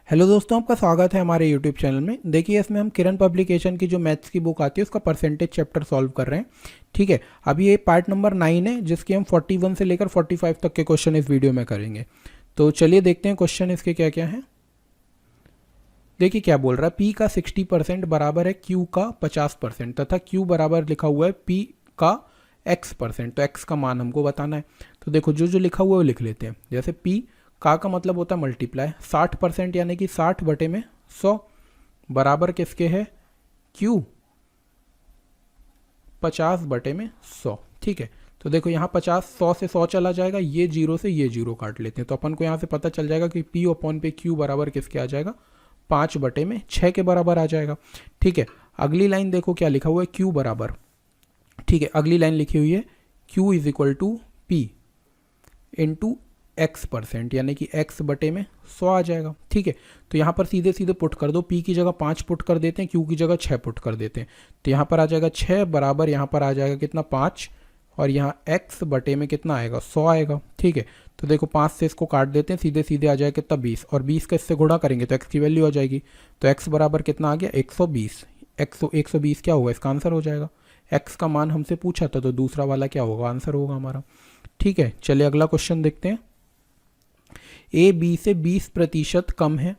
Hello दोस्तों, आपका स्वागत है हमारे यूट्यूब चैनल में। देखिए, इसमें हम किरण पब्लिकेशन की जो मैथ्स की बुक आती है उसका परसेंटेज चैप्टर सॉल्व कर रहे हैं। ठीक है, अभी ये पार्ट नंबर 9 है जिसकी हम 41 से लेकर 45 तक के क्वेश्चन इस वीडियो में करेंगे। तो चलिए देखते हैं क्वेश्चन इसके क्या क्या हैं। देखिए क्या बोल रहा है, P का 60% बराबर है Q का 50% तथा Q बराबर लिखा हुआ है P का X%। तो X का मान हमको बताना है। तो देखो जो जो लिखा हुआ है वो लिख लेते हैं। जैसे P का मतलब होता है मल्टीप्लाई, 60% यानी कि 60 बटे में 100 बराबर किसके है Q 50 बटे में 100। ठीक है, तो देखो यहाँ 50 100 से 100 चला जाएगा, ये जीरो से ये जीरो काट लेते हैं। तो अपन को यहाँ से पता चल जाएगा कि P अपॉन पे Q बराबर किसके आ जाएगा, 5 बटे में 6 के बराबर आ जाएगा। ठीक है, अगली लाइन देखो क्या लिखा हुआ है, Q बराबर। ठीक है, अगली लाइन लिखी हुई है Q is equal to P into X%, यानी कि X बटे में 100 आ जाएगा। ठीक है, तो यहाँ पर सीधे सीधे पुट कर दो, P की जगह 5 पुट कर देते हैं, Q की जगह 6 पुट कर देते हैं। तो यहाँ पर आ जाएगा 6 बराबर, यहाँ पर आ जाएगा कितना 5, और यहाँ X बटे में कितना आएगा 100 आएगा। ठीक है, तो देखो 5 से इसको काट देते हैं, सीधे सीधे आ जाएगा कितना 20, और 20 का इससे गुणा करेंगे तो X की वैल्यू आ जाएगी। तो X बराबर कितना आ गया 120। 120 क्या होगा, इसका आंसर हो जाएगा। X का मान हमसे पूछा था तो दूसरा वाला क्या होगा, आंसर होगा हमारा। ठीक है, चलिए अगला क्वेश्चन देखते हैं। A B से 20% कम है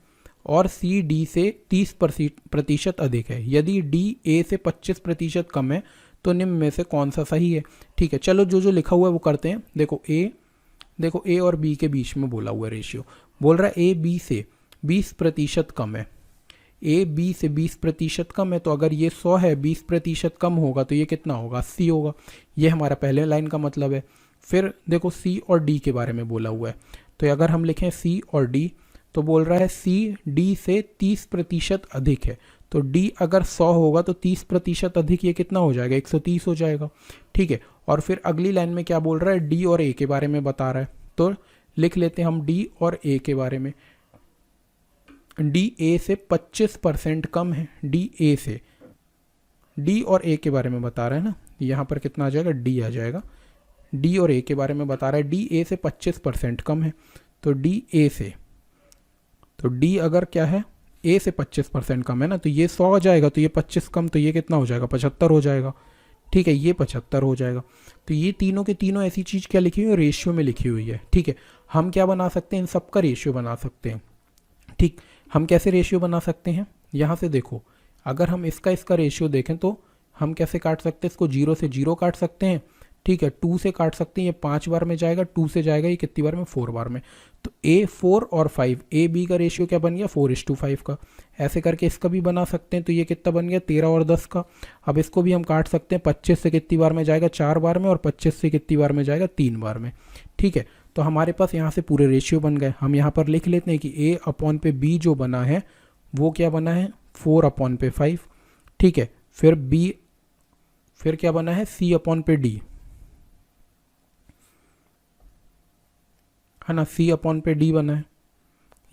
और C D से 30% अधिक है। यदि D A से 25% कम है तो निम्न में से कौन सा सही है। ठीक है, चलो जो जो लिखा हुआ है वो करते हैं। देखो A और B के बीच में बोला हुआ है रेशियो, बोल रहा है A B से 20% कम है। A B से 20% कम है, तो अगर ये 100 है, 20% कम होगा तो ये कितना होगा 80 होगा। ये हमारा पहले लाइन का मतलब है। फिर देखो C और D के बारे में बोला हुआ है, तो अगर हम लिखें C और D तो बोल रहा है C D से 30% अधिक है। तो D अगर 100 होगा तो 30% अधिक ये कितना हो जाएगा 130 हो जाएगा। ठीक है, और फिर अगली लाइन में क्या बोल रहा है, D और A के बारे में बता रहा है। तो लिख लेते हैं हम D और A के बारे में। D A से 25% कम है, D A से, D और A के बारे में बता रहा है ना, यहाँ पर कितना आ जाएगा D आ जाएगा। D और A के बारे में बता रहा है, D A से 25% कम है। तो D A से, तो D अगर क्या है A से 25% कम है ना, तो ये 100 आ जाएगा, तो ये 25 कम, तो ये कितना हो जाएगा 75 हो जाएगा। ठीक है, ये 75 हो जाएगा। तो ये तीनों के तीनों ऐसी चीज़ क्या लिखी हुई है, रेशियो में लिखी हुई है। ठीक है, हम क्या बना सकते हैं, इन सब का रेशियो बना सकते हैं। ठीक, हम कैसे रेशियो बना सकते हैं, यहाँ से देखो, अगर हम इसका रेशियो देखें तो हम कैसे काट सकते हैं इसको, 0 से 0 काट सकते हैं। ठीक है, 2 से काट सकते हैं, ये 5 बार में जाएगा, 2 से जाएगा ये कितनी बार में 4 बार में। तो A 4 और 5, A B का रेशियो क्या बन गया 4:5 का। ऐसे करके इसका भी बना सकते हैं, तो ये कितना बन गया 13 और 10 का। अब इसको भी हम काट सकते हैं, 25 से कितनी बार में जाएगा 4 बार में, और 25 से कितनी बार में जाएगा 3 बार में। ठीक है, तो हमारे पास यहाँ से पूरे रेशियो बन गए। हम यहाँ पर लिख लेते हैं कि A अपॉन पे B जो बना है वो क्या बना है 4 अपॉन पे 5। ठीक है, फिर क्या बना है C अपॉन पे D, है ना, C अपॉन पे D बना है।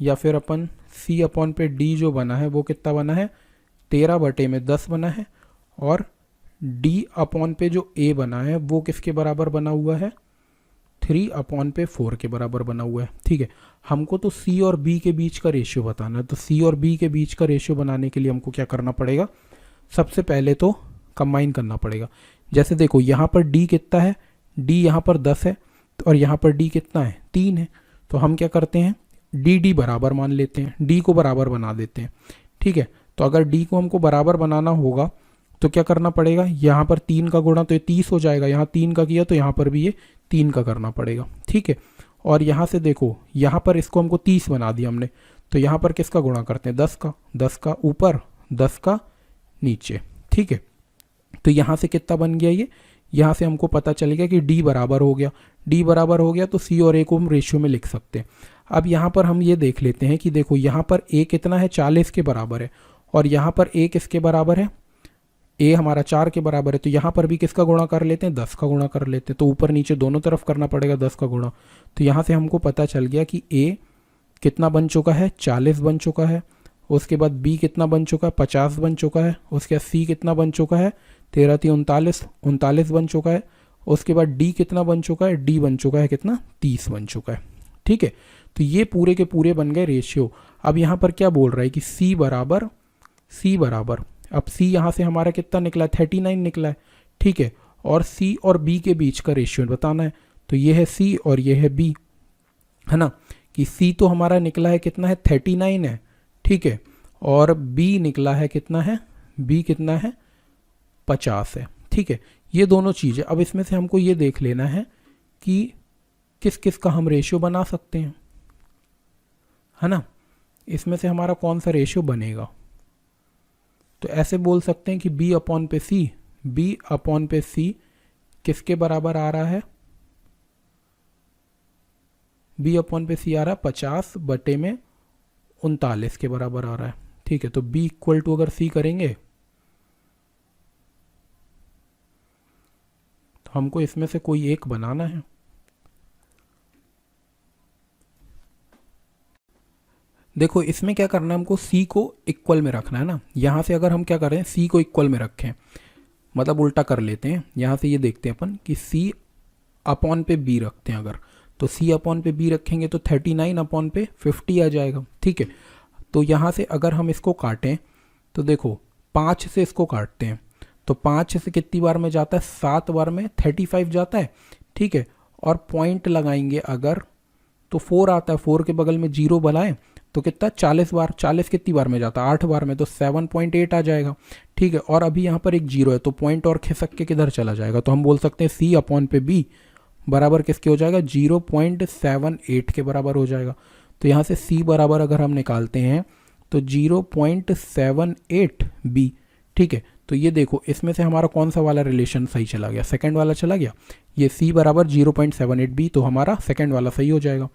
या फिर अपन C अपॉन पे D जो बना है वो कितना बना है 13 बटे में 10 बना है। और D अपॉन पे जो A बना है वो किसके बराबर बना हुआ है 3 अपॉन पे 4 के बराबर बना हुआ है। ठीक है, हमको तो C और B के बीच का रेशियो बताना है। तो C और B के बीच का रेशियो बनाने के लिए हमको क्या करना पड़ेगा, सबसे पहले तो कंबाइन करना पड़ेगा। जैसे देखो यहाँ पर D कितना है, D यहाँ पर 10 है, और यहाँ पर D कितना है 3 है। तो हम क्या करते हैं D बराबर मान लेते हैं, D को बराबर बना देते हैं। ठीक है, तो अगर D को हमको बराबर बनाना होगा तो क्या करना पड़ेगा, यहाँ पर 3 का गुणा तो ये 30 हो जाएगा, यहाँ 3 का किया तो यहाँ पर भी ये 3 का करना पड़ेगा। ठीक है, और यहाँ से देखो यहाँ पर इसको हमको 30 बना दिया हमने, तो यहाँ पर किसका गुणा करते हैं 10 का ऊपर 10 का नीचे। ठीक है, तो यहाँ से कितना बन गया ये, यहाँ से हमको पता चल गया कि D बराबर हो गया। D बराबर हो गया तो C और A को हम रेशियो में लिख सकते हैं। अब यहाँ पर हम ये देख लेते हैं कि देखो यहाँ पर A कितना है 40 के बराबर है, और यहाँ पर A किसके बराबर है, A हमारा 4 के बराबर है। तो यहाँ पर भी किसका गुणा कर लेते हैं 10 का गुणा कर लेते हैं। तो ऊपर नीचे दोनों तरफ करना पड़ेगा 10 का गुणा। तो यहाँ से हमको पता चल गया कि A कितना बन चुका है 40 बन चुका है। उसके बाद B कितना बन चुका है 50 बन चुका है। उसके बाद C कितना बन चुका है 13 3 39 बन चुका है। उसके बाद D कितना बन चुका है, D बन चुका है कितना 30 बन चुका है। ठीक है, तो ये पूरे के पूरे बन गए रेशियो। अब यहाँ पर क्या बोल रहा है कि C बराबर, अब C यहाँ से हमारा कितना निकला है, 39 निकला है, ठीक है, और C और B के बीच का रेशियो बताना है। तो ये है C और ये है B, है ना, कि C तो हमारा निकला है कितना है, 39 है, ठीक है, और B निकला है कितना है, B कितना है, 50 है, ठीक है। ये दोनों चीज़ें, अब इसमें से हमको ये देख लेना है कि किस किस का हम रेशियो बना सकते हैं, है ना, इसमें से हमारा कौन सा रेशियो बनेगा। तो ऐसे बोल सकते हैं कि B अपॉन पे C किसके बराबर आ रहा है, B अपॉन पे C आ रहा है 50/39 के बराबर आ रहा है, ठीक है। तो B इक्वल टू अगर C करेंगे तो हमको इसमें से कोई एक बनाना है। देखो इसमें क्या करना है, हमको C को इक्वल में रखना है ना। यहाँ से अगर हम क्या करें, C को इक्वल में रखें, मतलब उल्टा कर लेते हैं, यहाँ से ये देखते हैं अपन कि C अपॉन पे B रखते हैं अगर, तो C अपॉन पे B रखेंगे तो 39 अपॉन पे 50 आ जाएगा, ठीक है। तो यहाँ से अगर हम इसको काटें तो देखो 5 से इसको काटते हैं तो 5 से कितनी बार में जाता है, 7 बार में 35 जाता है, ठीक है। और पॉइंट लगाएंगे अगर तो 4 आता है, 4 के बगल में 0 बनाएं तो कितना 40 बार, 40 कितनी बार में जाता है, 8 बार में, तो 7.8 आ जाएगा, ठीक है। और अभी यहाँ पर एक 0 है तो पॉइंट और खिसक के किधर चला जाएगा, तो हम बोल सकते हैं C अपॉन पे B बराबर किसके हो जाएगा, 0.78 के बराबर हो जाएगा। तो यहाँ से C बराबर अगर हम निकालते हैं तो 0.78 B, ठीक है। तो ये देखो इसमें से हमारा कौन सा वाला रिलेशन सही चला गया, सेकंड वाला चला गया, ये C बराबर 0.78 B, तो हमारा सेकंड वाला सही हो जाएगा,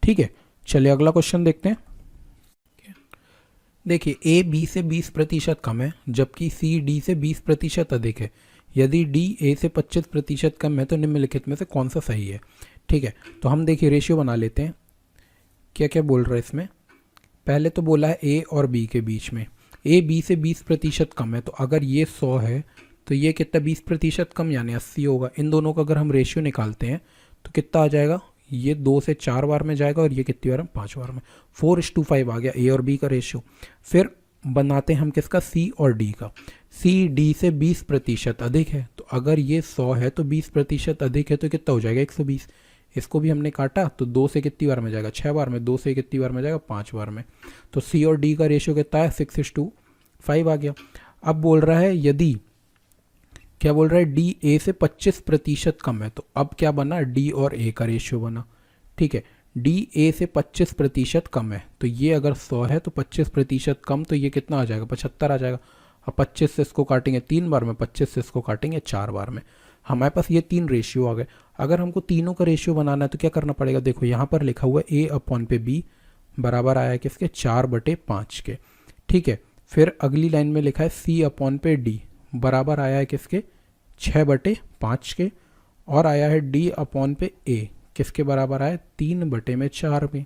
ठीक है। चलिए अगला क्वेश्चन देखते हैं। देखिए A B से 20% कम है जबकि C D से 20% अधिक है। यदि D A से 25% कम है तो निम्नलिखित में से कौन सा सही है, ठीक है। तो हम देखिए रेशियो बना लेते हैं, क्या क्या बोल रहा है इसमें। पहले तो बोला है A और B के बीच में, A B से 20% कम है, तो अगर ये 100 है तो ये कितना 20% कम यानी 80 होगा। इन दोनों का अगर हम रेशियो निकालते हैं तो कितना आ जाएगा, ये 2 से 4 बार में जाएगा और ये कितनी बार में, 5 बार में, 4:5 आ गया A और B का रेशियो। फिर बनाते हैं हम किसका, C और D का। C D से 20% अधिक है, तो अगर ये 100 है तो 20% अधिक है तो कितना हो जाएगा, 120। इसको भी हमने काटा तो 2 से कितनी बार में जाएगा, 6 बार में, 2 से कितनी बार में जाएगा, 5 बार में। तो C और D का रेशियो कितना है, 6:5 आ गया। अब बोल रहा है यदि, क्या बोल रहा है, D A से 25% कम है, तो अब क्या बना, D और A का रेशियो बना, ठीक है। D A से 25% कम है, तो ये अगर 100 है तो 25% कम, तो ये कितना आ जाएगा, 75 आ जाएगा। अब 25 से इसको काटेंगे 3 बार में, 25 से इसको काटेंगे 4 बार में, हमारे पास ये 3 रेशियो आ गए। अगर हमको तीनों का रेशियो बनाना है तो क्या करना पड़ेगा, देखो यहाँ पर लिखा हुआ है A अपॉन पे B बराबर आया है किसके, 4/5 के, ठीक है। फिर अगली लाइन में लिखा है C अपॉन पे D बराबर आया है किसके, 6/5 के, और आया है D अपॉन पे A किसके बराबर आया, 3/4 में,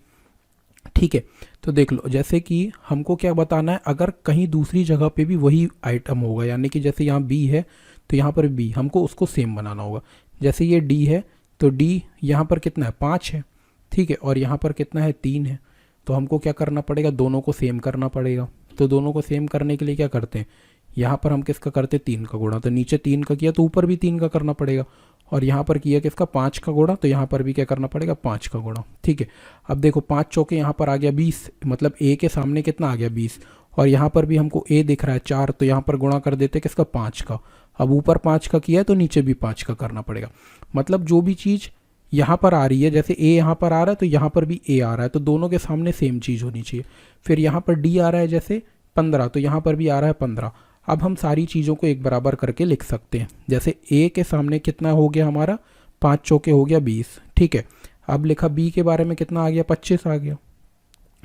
ठीक है। तो देख लो जैसे कि हमको क्या बताना है, अगर कहीं दूसरी जगह पे भी वही आइटम होगा, यानी कि जैसे यहाँ B है तो यहाँ पर B, हमको उसको सेम बनाना होगा। जैसे ये D है तो D यहाँ पर कितना है, 5 है, ठीक है, और यहाँ पर कितना है, 3 है। तो हमको क्या करना पड़ेगा, दोनों को सेम करना पड़ेगा। तो दोनों को सेम करने के लिए क्या करते हैं, यहाँ पर हम किसका करते हैं, 3 का गुणा, तो नीचे 3 का किया तो ऊपर भी 3 का करना पड़ेगा, और यहाँ पर किया किसका, 5 का गुणा, तो यहाँ पर भी क्या करना पड़ेगा, 5 का गुणा, ठीक है। अब देखो 5 चौके यहाँ पर आ गया 20, मतलब A के सामने कितना आ गया, 20, और यहाँ पर भी हमको A दिख रहा है 4, तो यहाँ पर गुणा कर देते किसका, 5 का। अब ऊपर 5 का किया है तो नीचे भी 5 का करना पड़ेगा। मतलब जो भी चीज़ यहाँ पर आ रही है, जैसे A यहाँ पर आ रहा है तो यहाँ पर भी A आ रहा है, तो दोनों के सामने सेम चीज़ होनी चाहिए। फिर यहाँ पर D आ रहा है जैसे 15, तो यहाँ पर भी आ रहा है 15। अब हम सारी चीज़ों को एक बराबर करके लिख सकते हैं। जैसे A के सामने कितना हो गया हमारा, 5 चौके हो गया 20, ठीक है। अब लिखा B के बारे में कितना आ गया, 25 आ गया,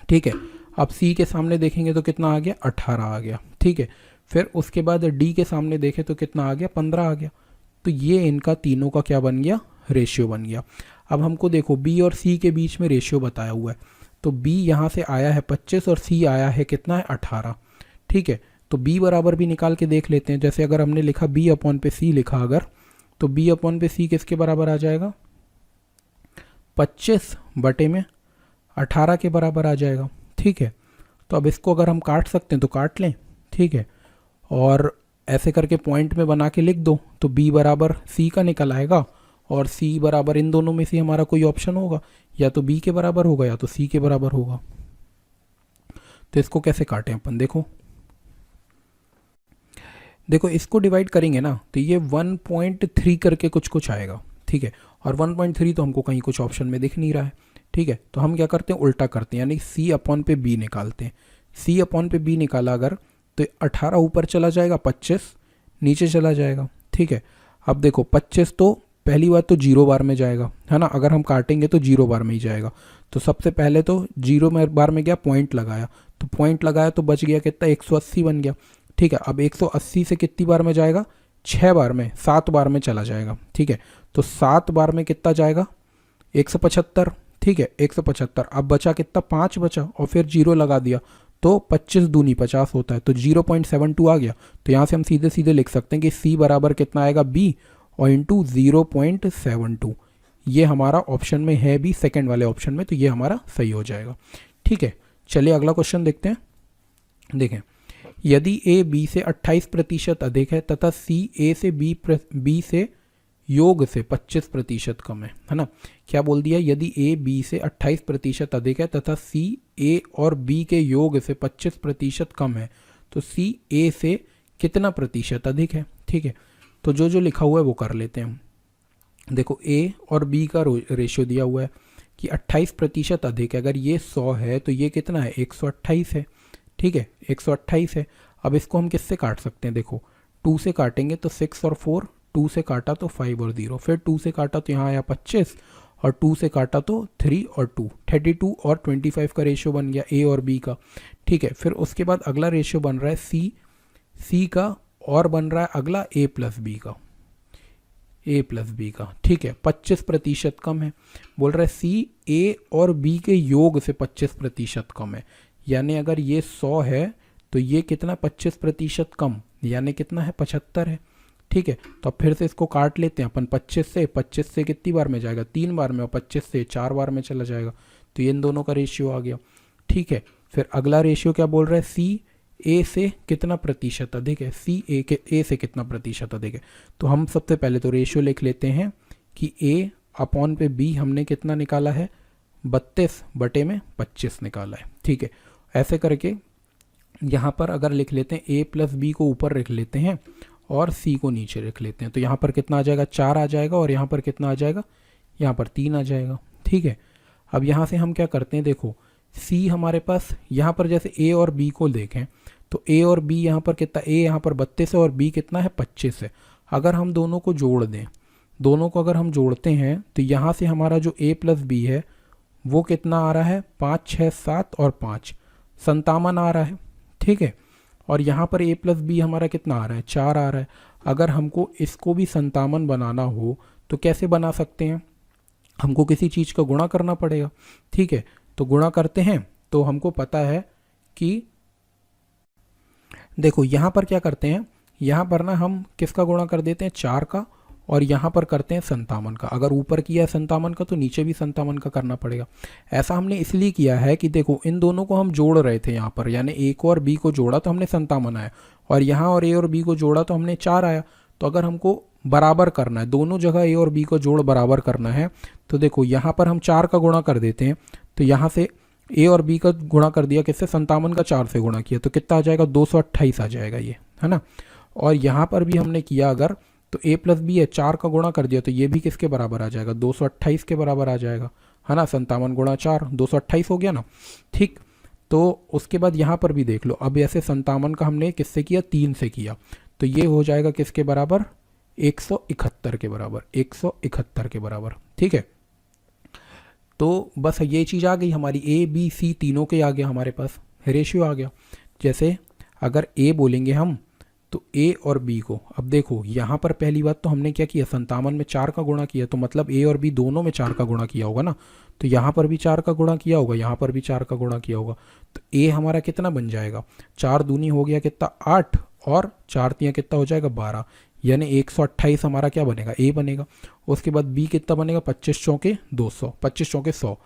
ठीक है। अब C के सामने देखेंगे तो कितना आ गया, 18 आ गया, ठीक है। फिर उसके बाद D के सामने देखें तो कितना आ गया, 15 आ गया। तो ये इनका तीनों का क्या बन गया, रेशियो बन गया। अब हमको देखो B और C के बीच में रेशियो बताया हुआ है, तो B यहाँ से आया है 25 और C आया है कितना है, 18, ठीक है। तो B बराबर भी निकाल के देख लेते हैं। जैसे अगर हमने लिखा B अपॉन पे C लिखा अगर, तो B अपॉन पे C किसके बराबर आ जाएगा, 25 बटे में 18 के बराबर आ जाएगा। ठीक है, तो अब इसको अगर हम काट सकते हैं तो काट लें। ठीक है, और ऐसे करके पॉइंट में बना के लिख दो, तो b बराबर c का निकल आएगा और c बराबर इन दोनों में से हमारा कोई ऑप्शन होगा, या तो b के बराबर होगा या तो c के बराबर होगा। तो इसको कैसे काटें अपन, देखो इसको डिवाइड करेंगे ना तो ये 1.3 करके कुछ आएगा। ठीक है, और 1.3 तो हमको कहीं कुछ ऑप्शन में दिख नहीं रहा है। ठीक है, तो हम क्या करते हैं, उल्टा करते हैं, यानी c अपॉन पे b निकालते हैं। c अपॉन पे b निकाला अगर, तो 18 ऊपर चला जाएगा, 25 नीचे चला जाएगा। ठीक है, अब देखो 25 तो पहली बात तो 0 बार में जाएगा, है ना, अगर हम काटेंगे तो 0 बार में ही जाएगा। तो सबसे पहले तो 0 बार में गया, पॉइंट लगाया, तो पॉइंट लगाया तो बच गया कितना, 180 बन गया। ठीक है, अब 180 से कितनी बार में जाएगा, 6 बार में, 7 बार में चला जाएगा। ठीक है, तो 7 बार में कितना जाएगा, 175। ठीक है, 175, अब बचा कितना, 5 बचा, और फिर 0 लगा दिया तो 25 दूनी 50 होता है, तो 0.72 आ गया। तो यहाँ से हम सीधे सीधे लिख सकते हैं कि c बराबर कितना आएगा, b और इंटू 0.72। ये हमारा ऑप्शन में है भी, सेकंड वाले ऑप्शन में, तो ये हमारा सही हो जाएगा। ठीक है, चलिए अगला क्वेश्चन देखते हैं। देखें, यदि a b से 28% अधिक है तथा c a से b से योग से 25% कम है ना। क्या बोल दिया, यदि a b से 28% अधिक है तथा c a और b के योग से 25% कम है, तो c a से कितना प्रतिशत अधिक है। ठीक है, तो जो लिखा हुआ है वो कर लेते हैं हम। देखो a और b का रेशियो दिया हुआ है कि 28% अधिक है, अगर ये 100 है तो ये कितना है, 128 है। ठीक है, 128 है। अब इसको हम किससे काट सकते हैं, देखो 2 से काटेंगे तो 6 और 4, 2 से काटा तो 5 और 0, फिर 2 से काटा तो यहाँ आया 25, और 2 से काटा तो 3 और 2, 32 और 25 का रेशियो बन गया a और b का। ठीक है, फिर उसके बाद अगला रेशियो बन रहा है c का, और बन रहा है अगला a प्लस b का। ठीक है, 25% कम है, बोल रहा है c a और b के योग से 25% कम है, यानी अगर ये 100 है तो ये कितना, 25% कम, यानी कितना है, 75 है। ठीक है, तो अब फिर से इसको काट लेते हैं अपन। 25 से कितनी बार में जाएगा, 3 बार में, और 25 से 4 बार में चला जाएगा, तो ये इन दोनों का रेशियो आ गया। ठीक है, फिर अगला रेशियो क्या बोल रहा है, c a से कितना प्रतिशत अधिक है, c a से कितना प्रतिशत अधिक है। तो हम सबसे पहले तो रेशियो लिख लेते हैं कि a अपॉन पे b हमने कितना निकाला है, 32/25 निकाला है। ठीक है, ऐसे करके यहाँ पर अगर लिख लेते हैं a प्लस b को ऊपर रख लेते हैं और c को नीचे रख लेते हैं, तो यहाँ पर कितना आ जाएगा, 4 आ जाएगा, और यहाँ पर कितना आ जाएगा, यहाँ पर 3 आ जाएगा। ठीक है, अब यहाँ से हम क्या करते हैं, देखो c हमारे पास यहाँ पर जैसे a और b को देखें तो a और b यहाँ पर कितना, a यहाँ पर 32 है और b कितना है, 25 है। अगर हम दोनों को जोड़ दें, दोनों को अगर हम जोड़ते हैं तो यहाँ से हमारा जो a प्लस b है वो कितना आ रहा है, 5 6 7 और 5 57 आ रहा है। ठीक है, और यहाँ पर a प्लस बी हमारा कितना आ रहा है, 4 आ रहा है। अगर हमको इसको भी 57 बनाना हो तो कैसे बना सकते हैं, हमको किसी चीज़ का गुणा करना पड़ेगा। ठीक है, तो गुणा करते हैं तो हमको पता है कि देखो यहाँ पर क्या करते हैं, यहाँ पर ना हम किसका गुणा कर देते हैं, 4 का, और यहाँ पर करते हैं 57 का। अगर ऊपर किया है 57 का तो नीचे भी 57 का करना पड़ेगा। ऐसा हमने इसलिए किया है कि देखो इन दोनों को हम जोड़ रहे थे यहाँ पर, यानी a को और b को जोड़ा तो हमने 57 आया, और यहाँ और a और b को जोड़ा तो हमने 4 आया। तो अगर हमको बराबर करना है, दोनों जगह a और b को जोड़ बराबर करना है, तो देखो यहाँ पर हम 4 का गुणा कर देते हैं, तो यहाँ से a और b का गुणा कर दिया किससे, 57 का 4 से गुणा किया, तो कितना आ जाएगा, 228 आ जाएगा ये, है ना। और यहाँ पर भी हमने किया अगर, तो a प्लस बी है, 4 का गुणा कर दिया तो ये भी किसके बराबर आ जाएगा, 228 के बराबर आ जाएगा, है ना। 57 गुणा 4, 228 हो गया ना। ठीक, तो उसके बाद यहाँ पर भी देख लो, अब ऐसे 57 का हमने किससे किया, 3 से किया, तो ये हो जाएगा किसके बराबर, 171 के बराबर, 171 के बराबर। ठीक है, तो बस ये चीज़ आ गई हमारी, a b c तीनों के आ गया हमारे पास, रेशियो आ गया। जैसे अगर a बोलेंगे हम तो a और b को, अब देखो यहाँ पर पहली बात तो हमने क्या किया, 57 में 4 का गुणा किया, तो मतलब a और b दोनों में 4 का गुणा किया होगा ना, तो यहाँ पर भी 4 का गुणा किया होगा, यहाँ पर भी 4 का गुणा किया होगा, तो a हमारा कितना बन जाएगा, 4 दूनी हो गया कितना, 8, और 4 तियाँ कितना हो जाएगा, 12, यानी 128 हमारा क्या बनेगा, a बनेगा। उसके बाद b कितना बनेगा, 25 चौके 200, 25 चौके 100,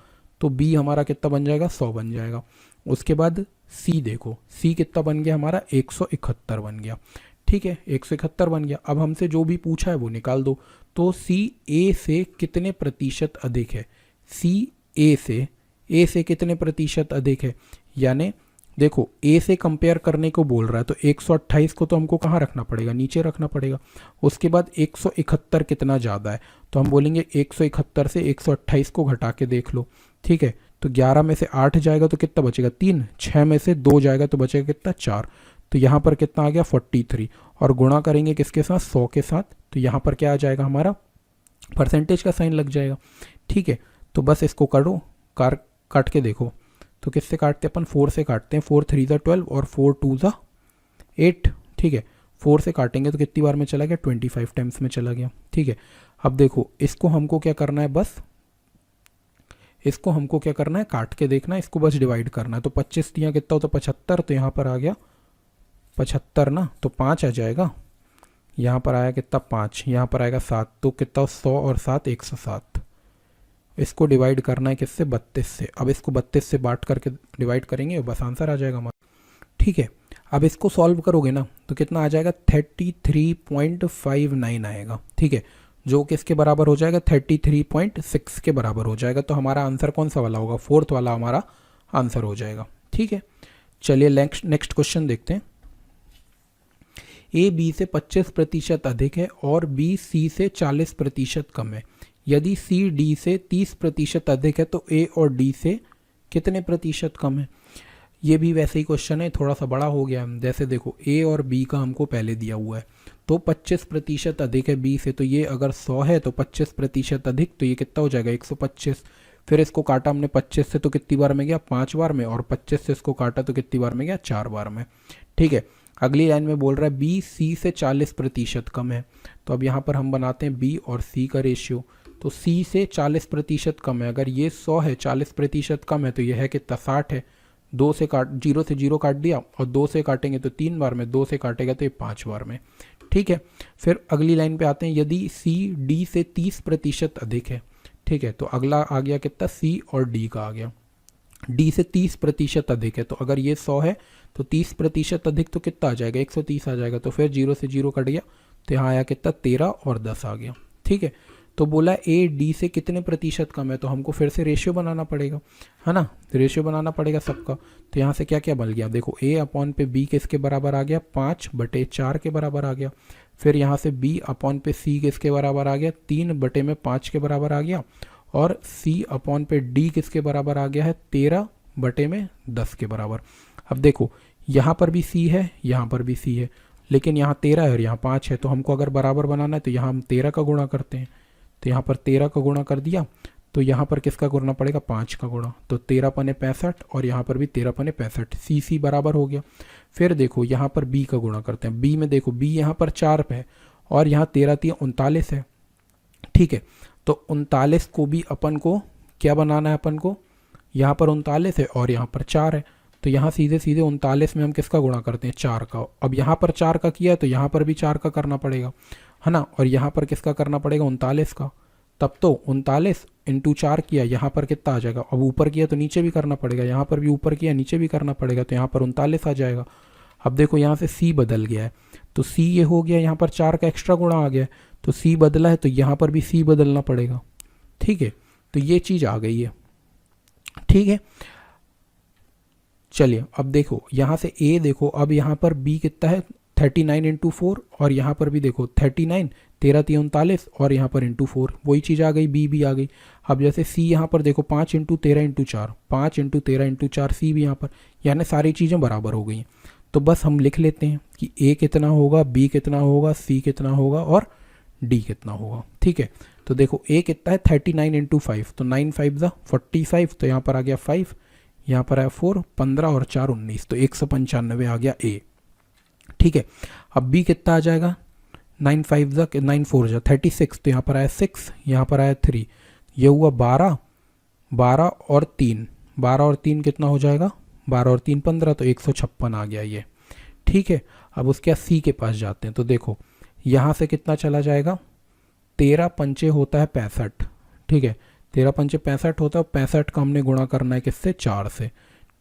तो बी हमारा कितना बन जाएगा, 100 बन जाएगा। उसके बाद सी देखो, सी कितना बन गया हमारा, 171 बन गया। ठीक है, 171 बन गया। अब हमसे जो भी पूछा है वो निकाल दो। तो सी ए से कितने प्रतिशत अधिक है, सी ए से कितने प्रतिशत अधिक है, यानी देखो ए से कंपेयर करने को बोल रहा है तो 128 को तो हमको कहाँ रखना पड़ेगा, नीचे रखना पड़ेगा। उसके बाद 171 कितना ज़्यादा है, तो हम बोलेंगे 171 से 128 को घटा के देख लो। ठीक है, तो 11 में से 8 जाएगा तो कितना बचेगा, 3। 6 में से 2 जाएगा तो बचेगा कितना, 4। तो यहाँ पर कितना आ गया, 43। और गुणा करेंगे किसके साथ, 100 के साथ। तो यहाँ पर क्या आ जाएगा हमारा, परसेंटेज का साइन लग जाएगा। ठीक है, तो बस इसको करो, काट के देखो। तो किससे काटते हैं अपन, 4 से काटते हैं। 4 3 12 और 4 2 8। ठीक है, 4 से काटेंगे तो कितनी बार में चला गया, 25 टाइम्स में चला गया। ठीक है, अब देखो इसको हमको क्या करना है, बस इसको हमको क्या करना है, काट के देखना है, इसको बस डिवाइड करना है। तो 25 दिया कितना होता है, 75। तो यहाँ पर आ गया 75 ना, तो 5 आ जाएगा। यहाँ पर आया कितना, 5। यहाँ पर आएगा 7। तो कितना, 100 और 7 107। इसको डिवाइड करना है किससे, 32 से। अब इसको 32 से बांट करके डिवाइड करेंगे, बस आंसर आ जाएगा हमारा। ठीक है, अब इसको सॉल्व करोगे ना तो कितना आ जाएगा, 33.59 आएगा। ठीक है, जो किसके बराबर हो जाएगा, 33.6 के बराबर हो जाएगा। तो हमारा आंसर कौन सा वाला होगा, 4th वाला हमारा आंसर हो जाएगा। ठीक है, चलिए नेक्स्ट क्वेश्चन देखते हैं। ए बी से 25% अधिक है और बी सी से 40% कम है। यदि सी डी से 30% अधिक है तो ए और डी से कितने प्रतिशत कम है। ये भी वैसे ही क्वेश्चन है, थोड़ा सा बड़ा हो गया। जैसे देखो ए और बी का हमको पहले दिया हुआ है, तो 25% अधिक है बी से, तो ये अगर 100 है तो 25% अधिक, तो ये कितना हो जाएगा, 125। फिर इसको काटा हमने 25 से तो कितनी बार में गया, 5 बार में। और 25 से इसको काटा तो कितनी बार में गया, 4 बार में। ठीक है, अगली लाइन में बोल रहा है बी सी से 40% कम है। तो अब यहाँ पर हम बनाते हैं बी और सी का रेशियो। तो सी से 40% कम है, अगर ये 100 है, 40% कम है, तो ये है कितना, 60 है। 2 से काट, 0 से 0 काट दिया, और 2 से काटेंगे तो 3 बार में, 2 से काटेगा तो ये 5 बार में। ठीक है, फिर अगली लाइन पे आते हैं, यदि सी डी से 30% अधिक है। ठीक है, तो अगला आ गया कितना, सी और डी का आ गया। डी से 30% अधिक है, तो अगर ये 100 है तो 30% अधिक तो कितना आ जाएगा, 130 आ जाएगा। तो फिर 0 से 0 कट गया, तो यहाँ आया कितना, 13 और 10 आ गया। ठीक है, तो बोला ए डी से कितने प्रतिशत कम है, तो हमको फिर से रेशियो बनाना पड़ेगा, है ना। रेशियो बनाना पड़ेगा सबका। तो यहाँ से क्या क्या बन गया, देखो ए अपॉन पे बी किसके बराबर आ गया, 5/4 के बराबर आ गया। फिर यहाँ से बी अपॉन पे सी किसके बराबर आ गया, 3/5 के बराबर आ गया। और सी अपॉन पे डी किसके बराबर आ गया है, 13/10 के बराबर। अब देखो यहाँ पर भी सी है, यहाँ पर भी सी है, लेकिन यहाँ 13 है और यहाँ 5 है। तो हमको अगर बराबर बनाना है तो यहाँ हम 13 का गुणा करते हैं। तो यहाँ पर 13 का गुणा कर दिया, तो यहाँ पर किसका गुणा पड़ेगा, 5 का गुणा। तो 13×5 65, और यहाँ पर भी 13×5 65। सी बराबर हो गया। फिर देखो यहाँ पर बी का गुणा करते हैं। बी में देखो, बी यहाँ पर 4 पे है और यहाँ 13×3 39 है। ठीक है, तो 39 को भी अपन को क्या बनाना है, अपन को यहाँ पर 39 है और यहाँ पर 4 है। तो यहाँ सीधे सीधे 39 में हम किसका गुणा करते हैं, 4 का। अब यहाँ पर 4 का किया है तो यहाँ पर भी 4 का करना पड़ेगा, है ना। और यहाँ पर किसका करना पड़ेगा, 39 का। तब तो 39 × 4 किया, यहाँ पर कितना आ जाएगा। अब ऊपर किया तो नीचे भी करना पड़ेगा, यहाँ पर भी ऊपर किया नीचे भी करना पड़ेगा, तो यहाँ पर 39 आ जाएगा। अब देखो यहाँ से सी बदल गया है, तो सी ये हो गया, यहाँ पर 4 का एक्स्ट्रा गुणा आ गया है, तो सी बदला है तो यहाँ पर भी सी बदलना पड़ेगा। ठीक है, तो ये चीज़ आ गई है। ठीक है, चलिए अब देखो यहाँ से ए देखो, अब यहाँ पर बी कितना है, 39 × 4, और यहाँ पर भी देखो 39, 13×3 39, और यहाँ पर × 4, वही चीज़ आ गई, बी भी आ गई। अब जैसे सी यहाँ पर देखो 5 × 13 × 4, 5 × 13 × 4, सी भी यहाँ पर, यानी सारी चीज़ें बराबर हो गई। तो बस हम लिख लेते हैं कि ए कितना होगा, बी कितना होगा, सी कितना होगा और डी कितना होगा। ठीक है, तो देखो ए कितना है, 39 × 5, तो 9 5 45, तो यहाँ पर आ गया 5, यहाँ पर आया 4, 15 और 4 19, तो 195 आ गया ए। ठीक है, अब बी कितना आ जाएगा, 9 5 9 4 36, तो यहाँ पर आया 6, यहाँ पर आया 3, ये हुआ 12, 12 और 3, 12 और 3 कितना हो जाएगा, 12 और 3 15, तो 156 आ गया ये। ठीक है, अब उसके बाद सी के पास जाते हैं। तो देखो यहाँ से कितना चला जाएगा, 13 पंचे होता है 65। ठीक है, 13 पंचे 65 होता है, 65 का हमने गुणा करना है किससे, 4 से,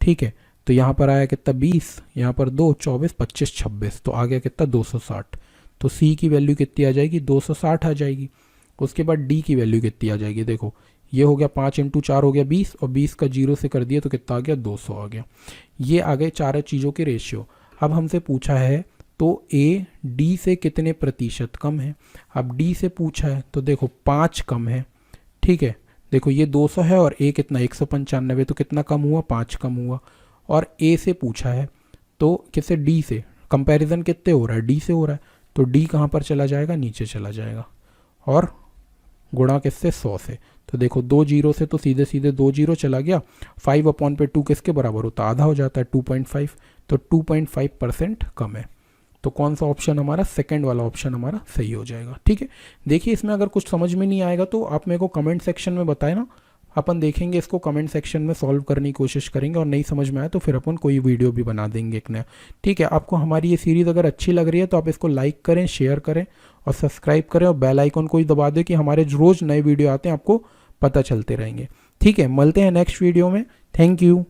ठीक है। तो यहाँ पर आया कितना 20, यहाँ पर 2, 24, 25, 26, तो आ गया कितना 260। तो सी की वैल्यू कितनी आ जाएगी, 260 आ जाएगी। उसके बाद डी की वैल्यू कितनी आ जाएगी, देखो ये हो गया 5 × 4 हो गया 20, और 20 का 0 से कर दिया तो कितना आ गया 200 आ गया। ये आ गए चारों चीज़ों के रेशियो। अब हमसे पूछा है तो ए डी से कितने प्रतिशत कम है। अब डी से पूछा है तो देखो 5 कम है, ठीक है। देखो ये 200 है और ए कितना 195, तो कितना कम हुआ, 5 कम हुआ। और ए से पूछा है तो किससे, डी से, कंपैरिजन कितने हो रहा है, डी से हो रहा है, तो डी कहाँ पर चला जाएगा, नीचे चला जाएगा, और गुणा किससे, 100 से। तो देखो 2 जीरो से तो सीधे सीधे 2 जीरो चला गया, 5/2 किसके बराबर होता है, आधा हो जाता है 2.5, तो 2.5% कम है। तो कौन सा ऑप्शन हमारा, सेकंड वाला ऑप्शन हमारा सही हो जाएगा, ठीक है। देखिए इसमें अगर कुछ समझ में नहीं आएगा तो आप मेरे को कमेंट सेक्शन में बताएं ना, अपन देखेंगे इसको, कमेंट सेक्शन में सॉल्व करने की कोशिश करेंगे, और नहीं समझ में आए तो फिर अपन कोई वीडियो भी बना देंगे एक नया, ठीक है। आपको हमारी ये सीरीज़ अगर अच्छी लग रही है तो आप इसको लाइक करें, शेयर करें और सब्सक्राइब करें, और बेल आइकन को ही दबा दें कि हमारे रोज़ नए वीडियो आते हैं आपको पता चलते रहेंगे, ठीक है। मिलते हैं नेक्स्ट वीडियो में, थैंक यू।